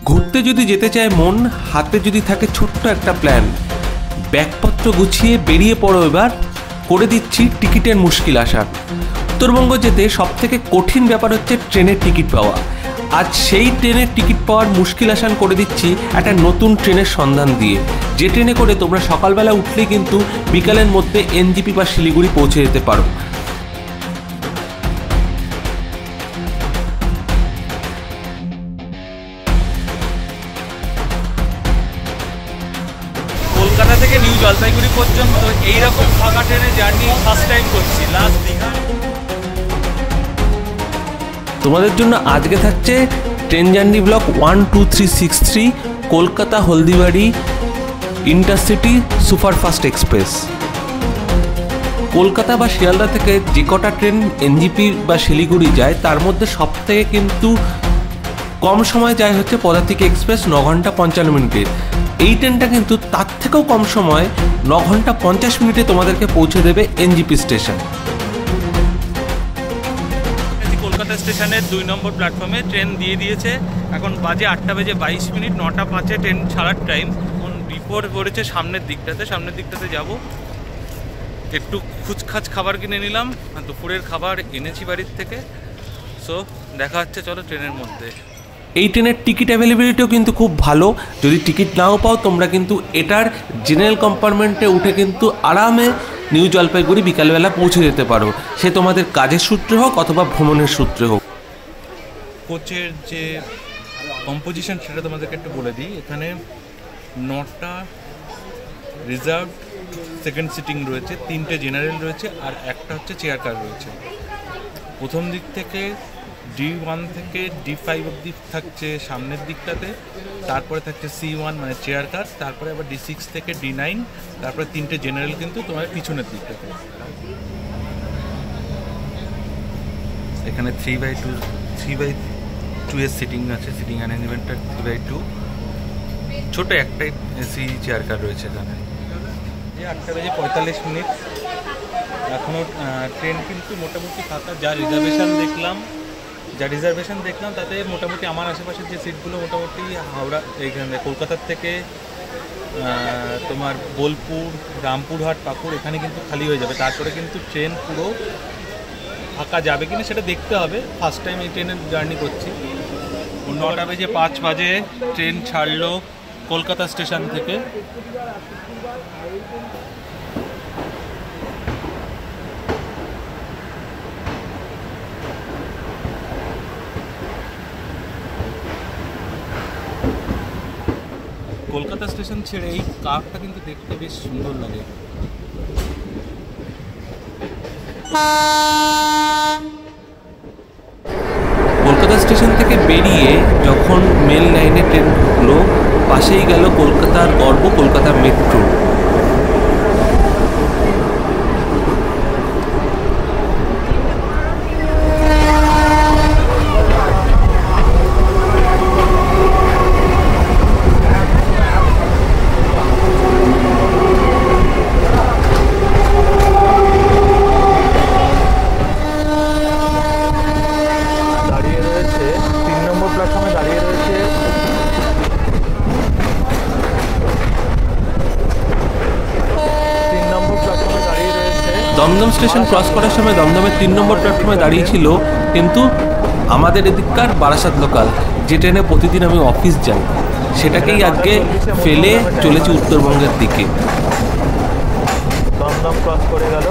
ঘুরতে যদি যেতে চায় মন, হাতে যদি থাকে ছোট্ট একটা প্ল্যান, ব্যাগপত্র গুছিয়ে বেরিয়ে পড়ো। এবার করে দিচ্ছি টিকিটের মুশকিল আসান। উত্তরবঙ্গ যেতে সবথেকে কঠিন ব্যাপার হচ্ছে ট্রেনের টিকিট পাওয়া। আজ সেই ট্রেনের টিকিট পাওয়ার মুশকিল আসান করে দিচ্ছি একটা নতুন ট্রেনের সন্ধান দিয়ে, যে ট্রেনে করে তোমরা সকালবেলা উঠলেই কিন্তু বিকালের মধ্যে এনজিপি বা শিলিগুড়ি পৌঁছে যেতে পারো। কলকাতা থেকে নিউ জলপাইগুড়ি পর্যন্ত এইরকম ফাঁকা ট্রেনে জার্নি ফার্স্ট টাইম করছি, লাস্ট দীঘা। তোমাদের জন্য আজকে থাকছে train journey block 1, 2, 3, 6, 3 Kolkata Haldibari intercity superfast express. Kolkata বা শিয়ালদা থেকে যে কটা ট্রেন এনজিপি বা শিলিগুড়ি যায় তার মধ্যে সব থেকে কিন্তু কম সময় যায় হচ্ছে পদাতিক এক্সপ্রেস, 9 ঘন্টা 55 মিনিটে। এই ট্রেনটা কিন্তু তার থেকেও কম সময় 9 ঘন্টা 50 মিনিটে তোমাদেরকে পৌঁছে দেবে এনজিপি স্টেশন। কলকাতা স্টেশনের 2 নম্বর প্ল্যাটফর্মে ট্রেন দিয়ে দিয়েছে। এখন বাজে 8টা বেজে 22 মিনিট, 9টা 5-এ ট্রেন ছাড়ার টাইম। এখন ডিপোর করেছে সামনের দিকটাতে যাব। একটু খুচখাচ খাবার কিনে নিলাম, দুপুরের খাবার এনেছি বাড়ির থেকে। সো দেখা হচ্ছে, চলো ট্রেনের মধ্যে। এই ট্রেনের টিকিট অ্যাভেলেবিলিটিও কিন্তু খুব ভালো। যদি টিকিট নাও পাও তোমরা কিন্তু এটার জেনারেল কম্পার্টমেন্টে উঠে কিন্তু আরামে নিউ জলপাইগুড়ি বিকালবেলা পৌঁছে যেতে পারো, সে তোমাদের কাজের সূত্রে হোক অথবা ভ্রমণের সূত্রে হোক। কোচের যে কম্পোজিশন সেটা তোমাদেরকে একটু বলে দিই। এখানে 9টা রিজার্ভ সেকেন্ড সিটিং রয়েছে, 3টে জেনারেল রয়েছে, আর একটা হচ্ছে চেয়ার কার রয়েছে। প্রথম দিক থেকে D1 থেকে D5 অবধি থাকছে সামনের দিকটাতে, তারপরে থাকছে C1 মানে চেয়ার কার, তারপরে আবার D6 থেকে D9, তারপরে 3টে জেনারেল কিন্তু তোমার পিছনের দিকটাতে। এখানে 3/2 এর সিটিং আছে, সিটিং অ্যারেঞ্জমেন্টটা 3/2। ছোটো একটাই এসি চেয়ার কার রয়েছে এখানে। 8টা বেজে 45 মিনিট, এখনও ট্রেন কিন্তু মোটামুটি ফাঁকা। যা রিজার্ভেশন দেখলাম তাতে মোটামুটি আমার আশেপাশের যে সিটগুলো মোটামুটি হাওড়া এইখানে কলকাতার থেকে তোমার বোলপুর, রামপুরহাট, পাকুড় এখানে কিন্তু খালি হয়ে যাবে। তারপরে কিন্তু ট্রেন পুরো ফাঁকা যাবে কিনা সেটা দেখতে হবে। ফার্স্ট টাইম এই ট্রেনের জার্নি করছি। 9টা বেজে 5 বাজে ট্রেন ছাড়লো কলকাতা স্টেশন থেকে। কলকাতা স্টেশন ছেড়ে এই কার্ভটা কিন্তু দেখতে বেশ সুন্দর লাগে। কলকাতা স্টেশন থেকে বেরিয়ে যখন মেল লাইনে ট্রেন ঢুকলো, পাশেই গেল কলকাতার গর্ব Kolkata metro. Dum Dum station cross করার সময় দমদমের 3 নম্বর প্ল্যাটফর্মে দাঁড়িয়েছিল কিন্তু আমাদের এদিককার বারাসাত লোকাল, যে ট্রেনে প্রতিদিন আমি অফিস যাই, সেটাকেই আজকে ফেলে চলেছি উত্তরবঙ্গের দিকে। দমদম ক্রস করে গেল।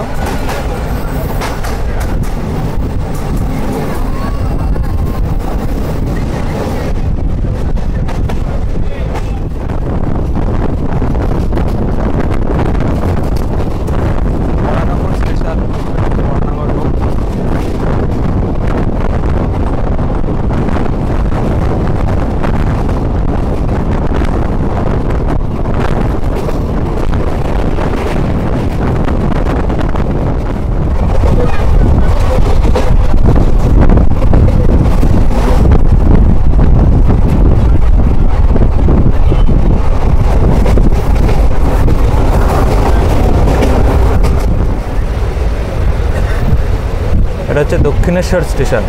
এটা হচ্ছে দক্ষিণেশ্বর স্টেশন।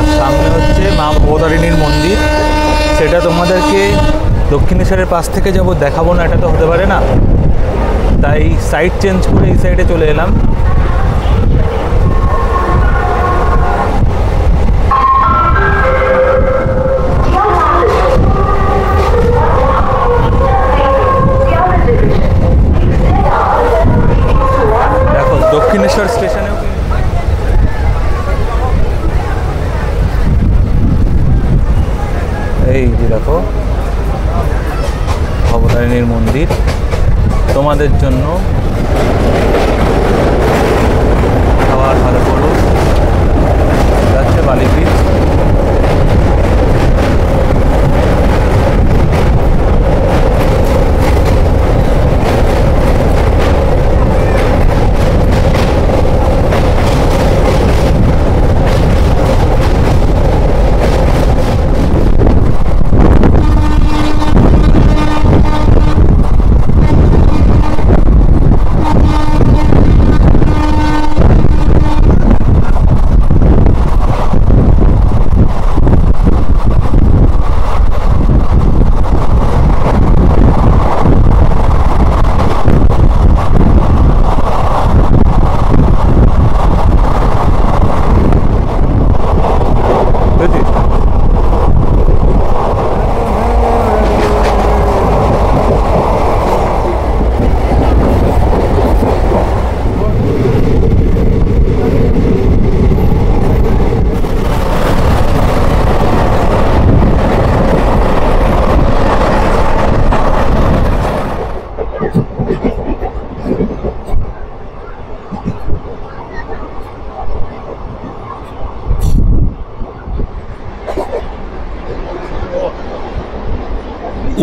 আর সামনে হচ্ছে মা ভবতারিণীর মন্দির। সেটা তোমাদেরকে দক্ষিণেশ্বরের পাশ থেকে যাব দেখাবো না, এটা তো হতে পারে না, তাই সাইড চেঞ্জ করে এই সাইডে চলে এলাম। দেখো দক্ষিণেশ্বর স্টেশনেও এই যে দেখো ভবতারিণীর মন্দির তোমাদের জন্য। খাবার ভালো করো, যাচ্ছে বালি বিচ।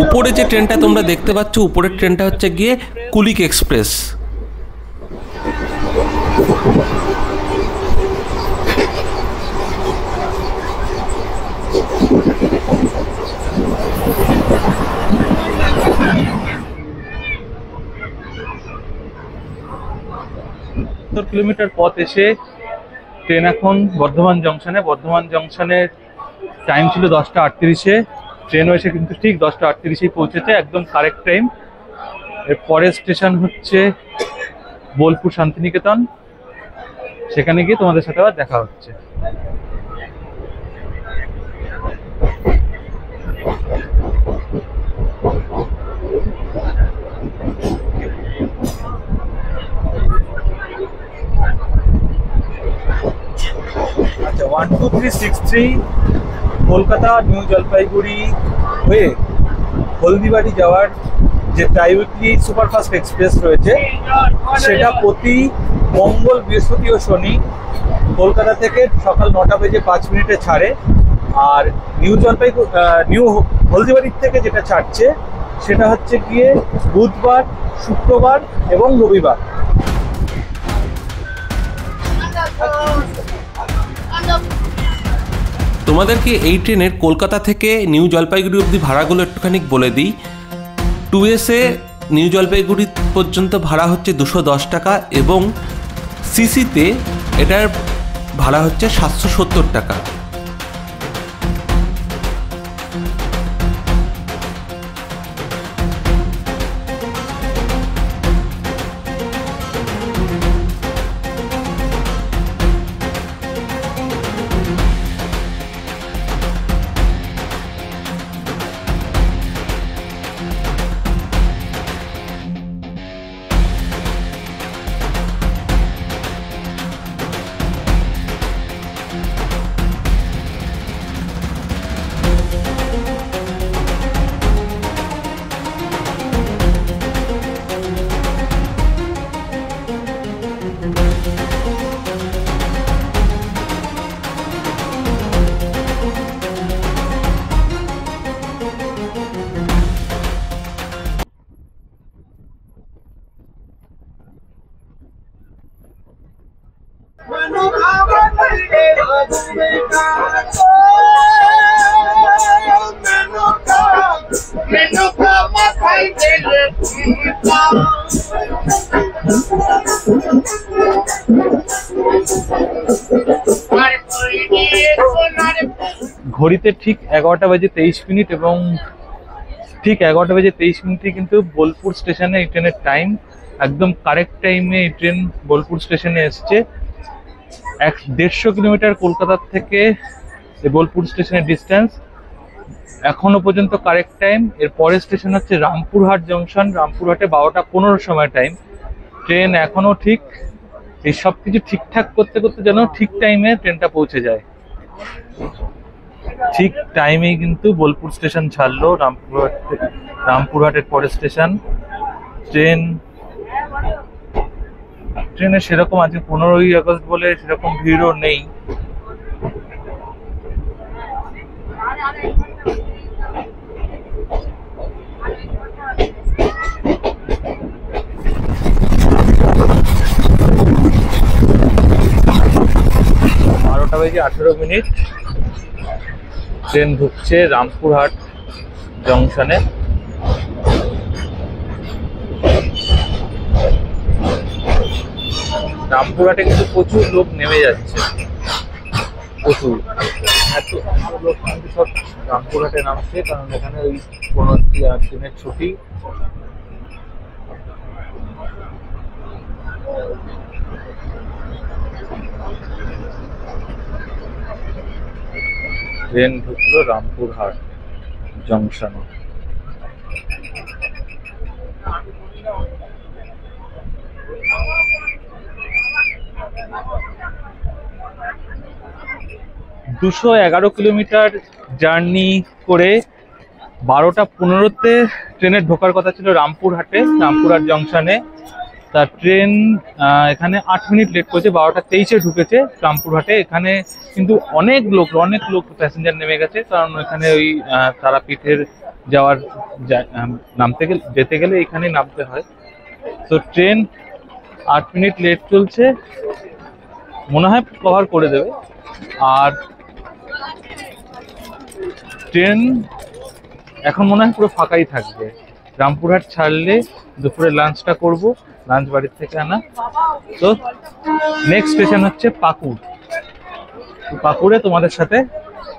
উপরে যে ট্রেনটা তোমরা দেখতে পাচ্ছ, উপরের ট্রেনটা হচ্ছে গিয়ে কুলিক এক্সপ্রেস। কিলোমিটার পথ এসে ট্রেন এখন বর্ধমান জংশনে। বর্ধমান জংশনের টাইম ছিল 10টা 38-এ, ট্রেনও এসে কিন্তু ঠিক 10টা 38-এই পৌঁছেছে, একদম কারেক্ট টাইম। এর পরের স্টেশন হচ্ছে বোলপুর শান্তিনিকেতন, সেখানে গিয়ে তোমাদের সাথে আবার দেখা হচ্ছে। আচ্ছা, 12363 কলকাতা নিউ জলপাইগুড়ি হয়ে হলদিবাড়ি যাওয়ার যে ট্রাইউইকলি সুপারফাস্ট এক্সপ্রেস রয়েছে, সেটা প্রতি মঙ্গল, বৃহস্পতি ও শনি কলকাতা থেকে সকাল 9টা বেজে 5 মিনিটে ছাড়ে। আর নিউ হলদিবাড়ির থেকে যেটা ছাড়ছে সেটা হচ্ছে গিয়ে বুধবার, শুক্রবার এবং রবিবার। তোমাদেরকে এই ট্রেনের কলকাতা থেকে নিউ জলপাইগুড়ি অবধি ভাড়াগুলো একটুখানি বলে দিই। 2S-এ নিউ জলপাইগুড়ি পর্যন্ত ভাড়া হচ্ছে 210 টাকা এবং সিসিতে এটার ভাড়া হচ্ছে 770 টাকা। ঘড়িতে ঠিক 11:23 এবং ঠিক 11:23 কিন্তু বোলপুর স্টেশনে এই ট্রেনের টাইম, একদম কারেক্ট টাইমে এই ট্রেন বোলপুর স্টেশনে এসছে। 150 কিলোমিটার কলকাতার থেকে বোলপুর স্টেশনের ডিস্টেন্স, এখনো পর্যন্ত কারেক্ট টাইম। এর পরের স্টেশন হচ্ছে রামপুরহাট জংশন, রামপুরহাটে 12:15 সময় টাইম। ট্রেন এখনো ঠিক, এই সব কিছু ঠিকঠাক করতে করতে যেন ঠিক টাইমে ট্রেনটা পৌঁছে যায়। ঠিক টাইমেই কিন্তু বোলপুর স্টেশন ছাড়লো, রামপুরহাটের পরের স্টেশন। ট্রেনে সেরকম আজকে 15ই আগস্ট বলে সেরকম ভিড়ও নেই। বারোটা বেজে 18 ট্রেন ঢুকছে রামপুরহাট জংশনে। রামপুরহাটে কিন্তু প্রচুর লোক নেমে যাচ্ছে, প্রচুর, এত লোক কিন্তু সব রামপুরহাটে নামছে, কারণ এখানে ওই 15 দিনের ছুটি। ট্রেন ঢুকলো রামপুরহাট জংশনে। দুশো 11 কিলোমিটার জার্নি করে 12:15 ট্রেনের ঢোকার কথা ছিল রামপুরহাটে, রামপুরহাট জংশনে। তা ট্রেন এখানে 8 মিনিট লেট করেছে, 12:23 ঢুকেছে রামপুরহাটে। এখানে কিন্তু অনেক লোক প্যাসেঞ্জার নেমে গেছে, কারণ এখানে ওই তারাপীঠের যাওয়ার যেতে গেলে এখানে নামতে হয়। তো ট্রেন 8 মিনিট লেট চলছে, মনে হয় কভার করে দেবে। আর ট্রেন এখন মনে হয় পুরো ফাঁকাই থাকবে। রামপুরহাট ছাড়লে দুপুরে লাঞ্চটা করব, লাঞ্চ বাড়ির থেকে আনা। তো নেক্সট স্টেশন হচ্ছে পাকুড়। পাকুড়ে তোমাদের সাথে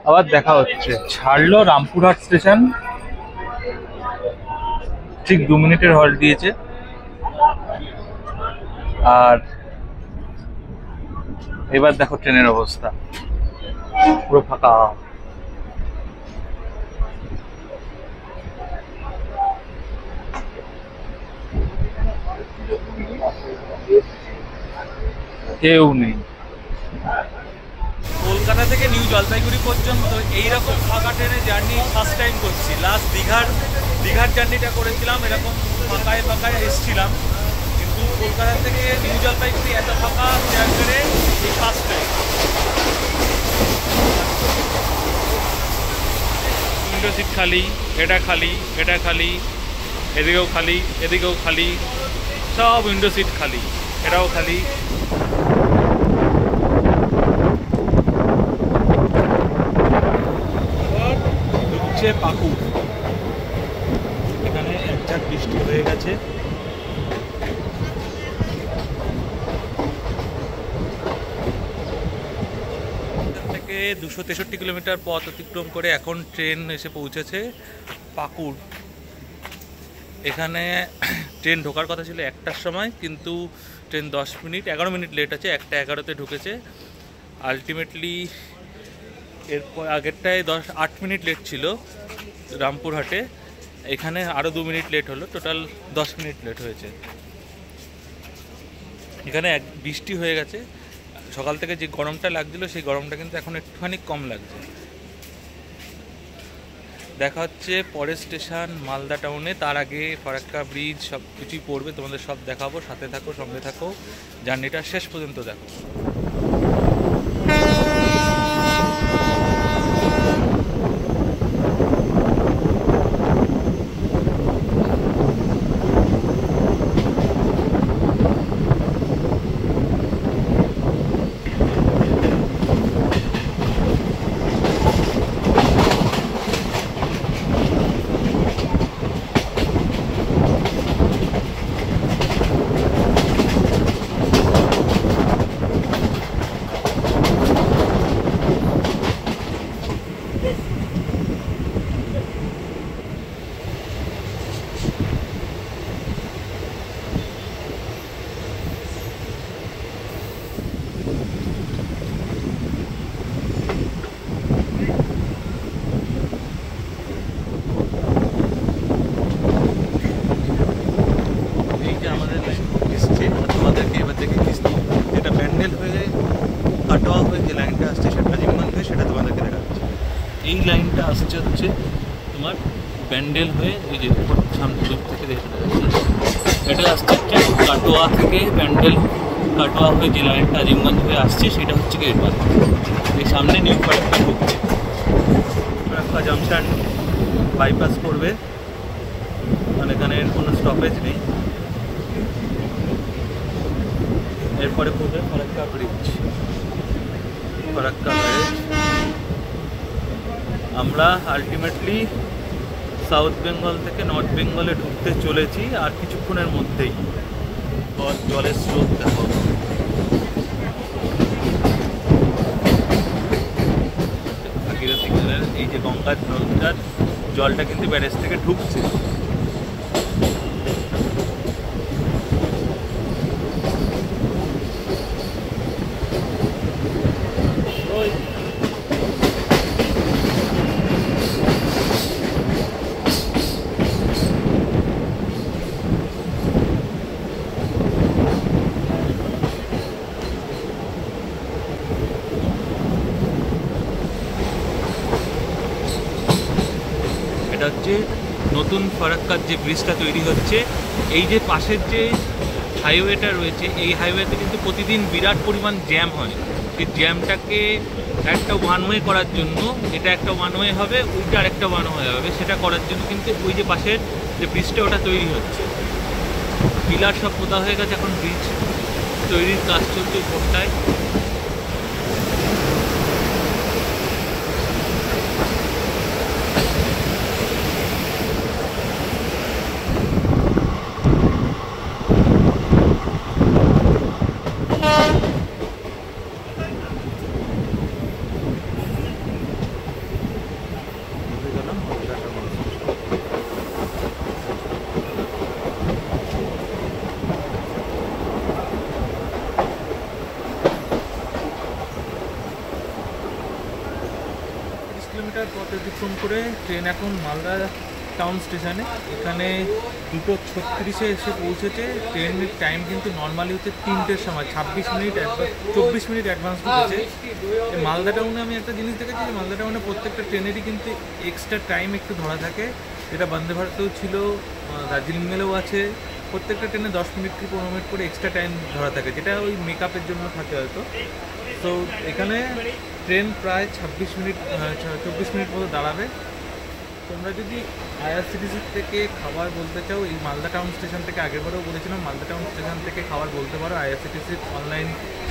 আবার দেখা হচ্ছে। ছাড়লো রামপুরহাট স্টেশন, ঠিক 2 মিনিটের হল্ট দিয়েছে। আর এবার দেখো ট্রেনের অবস্থা, পুরো ফাঁকা। কেউ নেই। কলকাতা থেকে নিউ জলপাইগুড়ি পর্যন্ত এইরকম ফাঁকা ট্রেনে জার্নি ফার্স্ট টাইম করছি। লাস্ট দীঘার জার্নিটা করেছিলাম, এরকম ফাঁকায় এসেছিলাম, কিন্তু কলকাতা থেকে নিউ জলপাইগুড়ি এত ফাঁকা ট্রেনে এই ফার্স্ট টাইম। উইন্ডো সিট খালি, এটা খালি, এদিকেও খালি, সব উইন্ডো সিট খালি, এটাও খালি। পাকুড়, এখানে একঝাঁক বৃষ্টি হয়ে গেছে। থেকে 263 কিলোমিটার পথ অতিক্রম করে এখন ট্রেন এসে পৌঁছেছে পাকুড়। এখানে ট্রেন ঢোকার কথা ছিল 1টার সময়, কিন্তু ট্রেন 11 মিনিট লেট আছে, 1:11 ঢুকেছে। আলটিমেটলি এরপর আগেরটায় 8 মিনিট লেট ছিল রামপুরহাটে, এখানে আরও 2 মিনিট লেট হলো, টোটাল 10 মিনিট লেট হয়েছে। এখানে বৃষ্টি হয়ে গেছে, সকাল থেকে যে গরমটা লাগছিল সেই গরমটা কিন্তু এখন একটুখানি কম লাগছে। দেখা হচ্ছে পরের স্টেশন মালদা টাউনে, তার আগে ফারাক্কা ব্রিজ সব কিছুই পড়বে, তোমাদের সব দেখাবো। সাথে থাকো, সঙ্গে থাকো, জার্নিটা শেষ পর্যন্ত দেখো। এই লাইনটা আসছে হচ্ছে তোমার ব্যান্ডেল হয়ে এই যে সামনে দূর থেকে দেখতে পাচ্ছি, এটা আসছে হচ্ছে কাটোয়া থেকে ব্যান্ডেল, কাটোয়া হয়ে যে লাইনটা আজিমগঞ্জ হয়ে আসছে সেটা হচ্ছে গেট বাস। এই সামনে নিউ ফারাক্কা ঢুকছে, ফারাক্কা জাংশন বাইপাস করবে, মানে এখানে কোনো স্টপেজ নেই। এরপরে পড়বে ফারাক্কা ব্রিজ, ফারাক্কা ব্রিজ। আমরা আলটিমেটলি সাউথ বেঙ্গল থেকে নর্থ বেঙ্গলে ঢুকতে চলেছি আর কিছুক্ষণের মধ্যেই। জলের স্রোত দেখো, ভাগীরথী খালের এই যে গঙ্গার নদীটার জলটা কিন্তু ব্যারেজ থেকে ঢুকছে। এটা হচ্ছে নতুন ফারাক্কার যে ব্রিজটা তৈরি হচ্ছে, এই যে পাশের যে হাইওয়েটা রয়েছে এই হাইওয়েতে কিন্তু প্রতিদিন বিরাট পরিমাণ জ্যাম হয়। এই জ্যামটাকে একটা ওয়ান ওয়ে করার জন্য, এটা একটা ওয়ান ওয়ে হবে, ওইটা আরেকটা ওয়ান ওয়ে হবে, সেটা করার জন্য কিন্তু ওই যে পাশের যে ব্রিজটা ওটা তৈরি হচ্ছে। পিলার সব পোতা হয়ে গেছে, এখন ব্রিজ তৈরির কাজ চলছে উপরটায়। কিলোমিটার পথ অতিক্রম করে ট্রেন এখন মালদা টাউন স্টেশনে, এখানে 2:36-এ এসে পৌঁছেছে। ট্রেনের টাইম কিন্তু নর্মালি হচ্ছে 3টের সময়, 24 মিনিট অ্যাডভান্স ঢুকেছে। মালদা টাউনে আমি একটা জিনিস দেখেছি যে মালদা টাউনে প্রত্যেকটা ট্রেনেরই কিন্তু এক্সট্রা টাইম একটু ধরা থাকে, যেটা বন্দে ভারতেও ছিল, দার্জিলিং মেলেও আছে। প্রত্যেকটা ট্রেনে 10 মিনিট কি 15 মিনিট করে এক্সট্রা টাইম ধরা থাকে, যেটা ওই মেকআপের জন্য থাকে হয়তো। তো এখানে ট্রেন প্রায় 24 মিনিট মতো দাঁড়াবে। তোমরা যদি আইআরসিটিসি থেকে খাবার বলতে চাও, এই মালদা টাউন স্টেশন থেকে, আগেরবারও বলেছিলাম মালদা টাউন স্টেশন থেকে খাবার বলতে পারো। আইআরসিটিসির অনলাইন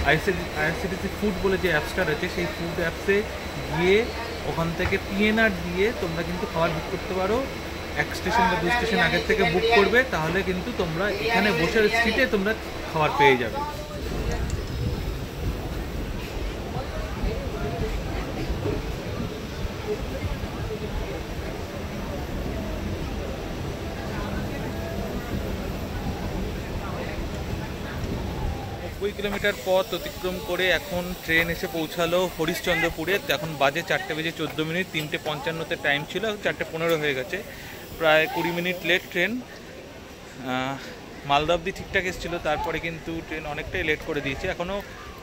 আইআরসিটিসি ফুড বলে যে অ্যাপসটা রয়েছে, সেই ফুড অ্যাপসে গিয়ে ওখান থেকে পিএনআর দিয়ে তোমরা কিন্তু খাবার বুক করতে পারো। 1 স্টেশন বা 2 স্টেশন আগের থেকে বুক করবে, তাহলে কিন্তু তোমরা এখানে বসে সিটে তোমরা খাবার পেয়ে যাবে। কিলোমিটার পথ অতিক্রম করে এখন ট্রেন এসে পৌঁছালো হরিশ্চন্দ্রপুরে। এখন বাজে 4:14 3:55-তে টাইম ছিল, 4:15 হয়ে গেছে, প্রায় 20 মিনিট লেট ট্রেন। মালদা অবধি ঠিকঠাক এসেছিলো, তারপরে কিন্তু ট্রেন অনেকটাই লেট করে দিয়েছে। এখনও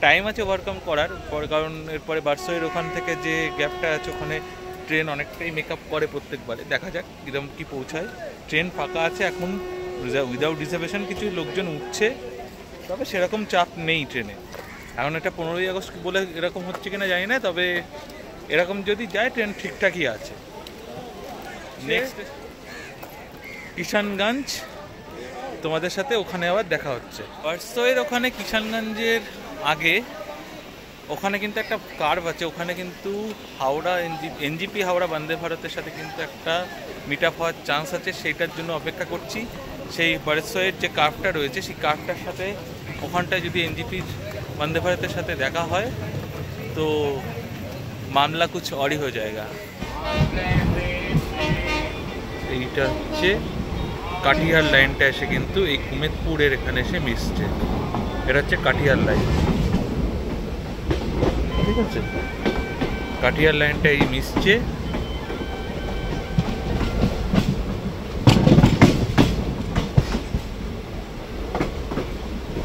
টাইম আছে ওভারকাম করার, কারণ এরপরে বারসইয়ের ওখান থেকে যে গ্যাপটা আছে ওখানে ট্রেন অনেকটাই মেকআপ করে প্রত্যেকবারে। দেখা যাক কীরকম কী পৌঁছায়। ট্রেন ফাঁকা আছে এখন, উইদাউট রিজার্ভেশন কিছু লোকজন উঠছে, তবে সেরকম চাপ নেই ট্রেনে। এখন এটা 15ই আগস্ট বলে এরকম হচ্ছে কিনা জানি না, তবে এরকম যদি যায় ট্রেন ঠিকঠাকই আছে। নেক্সট কিষানগঞ্জ, তোমাদের সাথে ওখানে আবার দেখা হচ্ছে। বারসইয়ের ওখানে কিষানগঞ্জের আগে ওখানে কিন্তু একটা কার্ভ আছে, ওখানে কিন্তু হাওড়া এনজিপি হাওড়া বন্দে ভারতের সাথে কিন্তু একটা মিট আপ হওয়ার চান্স আছে, সেইটার জন্য অপেক্ষা করছি। সেই বারসইয়ের যে কার্ভটা রয়েছে সেই কার্ভটার সাথে ওখানটায় যদি এনজিপির বন্দে ভারতের সাথে দেখা হয় তো মামলা কুছ অড়ি হয়ে যায়গা। এইটা হচ্ছে কাঠিয়ার লাইনটা এসে কিন্তু এই কুমেদপুরের এখানে এসে মিশছে। এটা হচ্ছে কাঠিয়ার লাইন, ঠিক আছে? কাঠিয়ার লাইনটা এই মিশছে।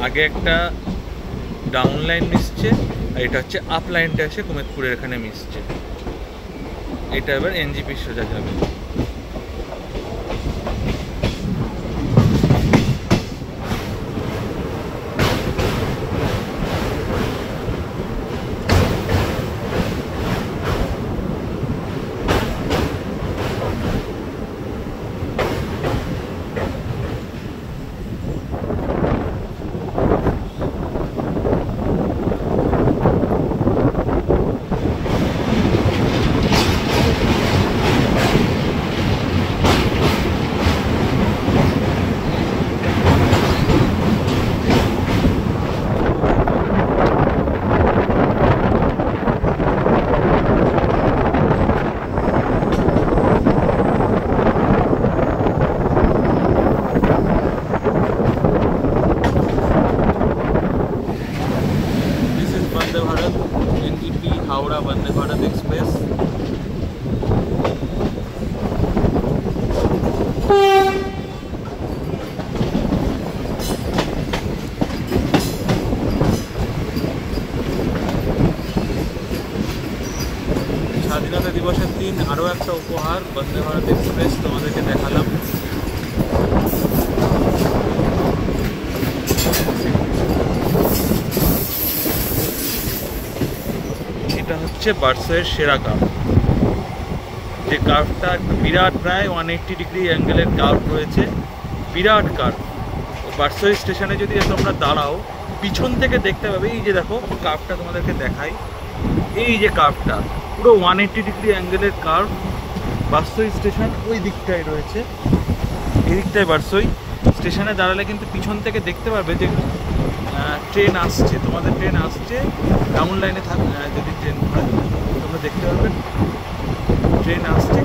আগে একটা ডাউন লাইন মিশছে, আর এটা হচ্ছে আপ লাইনটা এসে কুমেদপুরের এখানে মিশছে। এটা এবার এনজিপি সোজা যাবে। Vande Bharat NGP Howrah Vande Bharat express. স্বাধীনতা দিবসের দিন আরও একটা উপহার বন্দে ভারত এক্সপ্রেস তোমাদেরকে দেখালাম। এটা হচ্ছে বার্সের সেরা কার্ভ, যে কার্ভটা বিরাট প্রায় 180 ডিগ্রি অ্যাঙ্গেলের কার্ভ রয়েছে, বিরাট কার্ভ। বার্সের স্টেশনে যদি তোমরা দাঁড়াও পিছন থেকে দেখতে পাবে, এই যে দেখো কার্ভটা তোমাদেরকে দেখাই, এই যে কার্ভটা পুরো 180 ডিগ্রি অ্যাঙ্গেলের কার্ভ। বার্সই স্টেশন ওই দিকটায় রয়েছে, এই দিকটায় বার্সই স্টেশনে দাঁড়ালে কিন্তু পিছন থেকে দেখতে পারবে যে ট্রেন আসছে, তোমাদের ট্রেন আসছে, ডাউন লাইনে থাকবে যদি ট্রেন হয় তোমরা দেখতে পারবে ট্রেন আসছে।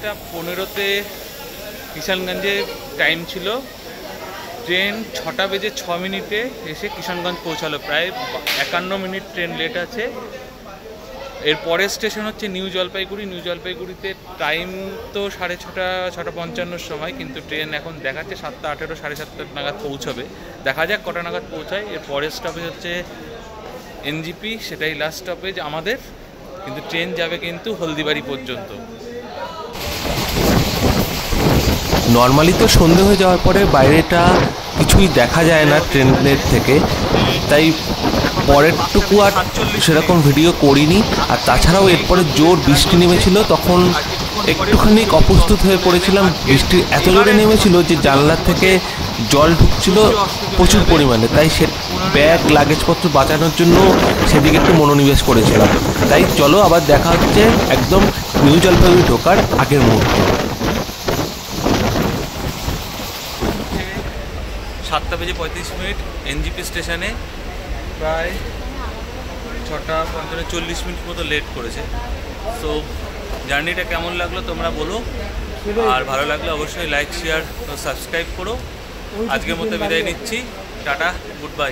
এটা 15তে কিষানগঞ্জে টাইম ছিল, ট্রেন 6টা বেজে 6 মিনিটে এসে কিষানগঞ্জ পৌঁছালো, প্রায় 51 মিনিট ট্রেন লেট আছে। এর পরের স্টেশন হচ্ছে নিউ জলপাইগুড়ি। নিউ জলপাইগুড়িতে টাইম তো 6:30 6:55 সময়, কিন্তু ট্রেন এখন দেখাচ্ছে 7টা 18 7:30 নাগাদ পৌঁছবে, দেখা যাক কটা নাগাদ পৌঁছায়। এর পরের স্টপেজ হচ্ছে এনজিপি, সেটাই লাস্ট স্টপেজ আমাদের, কিন্তু ট্রেন যাবে কিন্তু হলদিবাড়ি পর্যন্ত। নর্মালি তো সন্ধে হয়ে যাওয়ার পরে বাইরেটা কিছুই দেখা যায় না ট্রেনের থেকে, তাই পরেরটুকু আর সেরকম ভিডিও করিনি। আর তাছাড়াও এরপরে জোর বৃষ্টি নেমেছিল, তখন একটুখানি অপ্রস্তুত হয়ে পড়েছিলাম। বৃষ্টি এত জোরে নেমেছিল যে জানলার থেকে জল ঢুকছিল প্রচুর পরিমাণে, তাই সে ব্যাগ লাগেজপত্র বাঁচানোর জন্য সেদিকে একটু মনোনিবেশ করেছিলাম। তাই চলো আবার দেখা হচ্ছে একদম নিউ জলপাইগুড়ি ঢোকার আগের মুহূর্তে। 7টা বেজে 35 মিনিট এনজিপি স্টেশনে, প্রায় 6টা 40 মিনিট মতো লেট করেছে। সো জার্নিটা কেমন লাগলো তোমরা বলো, আর ভালো লাগলে অবশ্যই লাইক শেয়ার ও সাবস্ক্রাইব করো। আজকের মতো বিদায় নিচ্ছি, টাটা, গুড বাই।